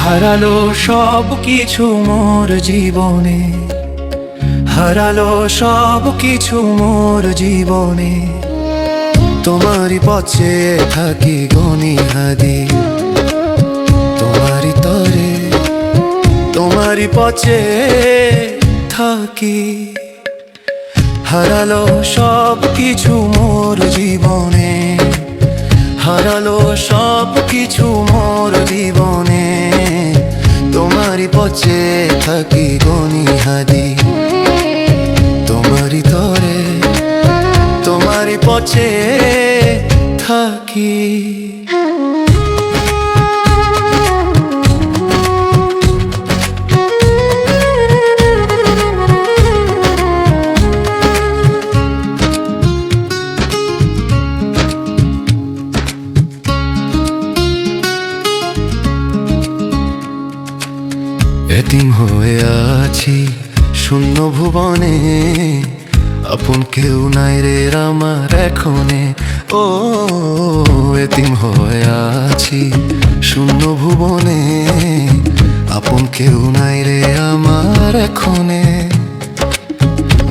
হারালো সব কিছু মোর জীবনে, হারালো সব কিছু মোর জীবনে। তোমারই পথে থাকি গনি হাদি, তোমারই তরে, তোমারই পথে থাকি। হারালো সব কিছু মোর জীবনে, হারালো সব কিছু মোর জীবনে। তোমারই পথে থাকি গনি হাদি, তোমারই তরে, তোমারই পথে থাকি। এতিম হয়ে আছি শূন্য ভুবনে, আপন কেউ নাই রে আমার এখনে। ও এতিম হয়ে আছি শূন্য ভুবনে, আপন কেউ নাই রে আমার এখনে।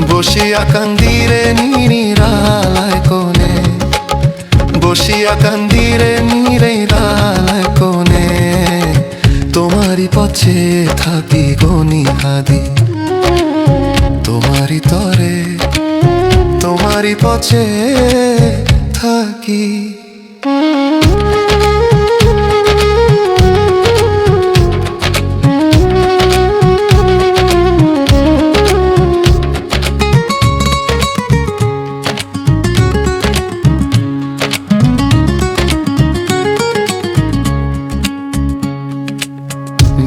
বসিয়া কান্দিরে নিরালায় কোণে, বসিয়া কান্দিরে নিরালায় কোণে। তোমারই পথে থাকি গনি হাদি, তোমারই তরে, তোমারই পথে থাকি।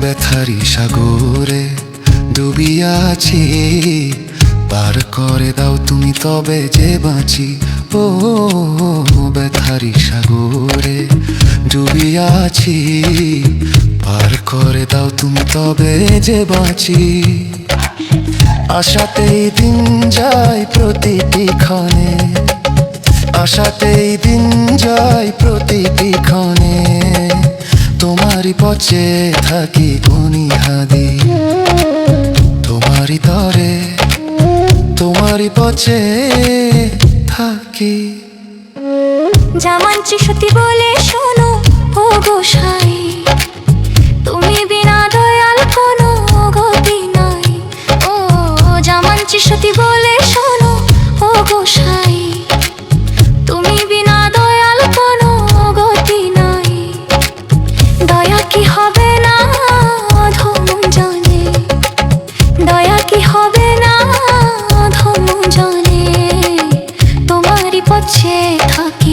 ব্যথারি সাগরে ডুবিয়াছি, পার করে দাও তুমি তবে যে বাঁচি। ও ব্যথারি সাগরে ডুবিয়াছি, পার করে দাও তুমি তবে যে বাঁচি। আশাতেই দিন যায় প্রতিটি ক্ষণে, আশাতেই দিন যায় প্রতিটি ক্ষণে। তোমারই পথে থাকি গনি হাদি, তোমারই তরে, তোমারই পথে থাকি। জামানচি সতী বলে শোনো ও গোসাই, তুমি বিনা দয়াল কোনো গতি নাই। ও জামানচি সতী বলে শোনো ও গোসাই, তুমি বিনা দয়াল কোনো গতি নাই। দয়া কি হবে না ধম জানে, দয়া কি হবে না ধম জানে। তোমারই পথে থাকি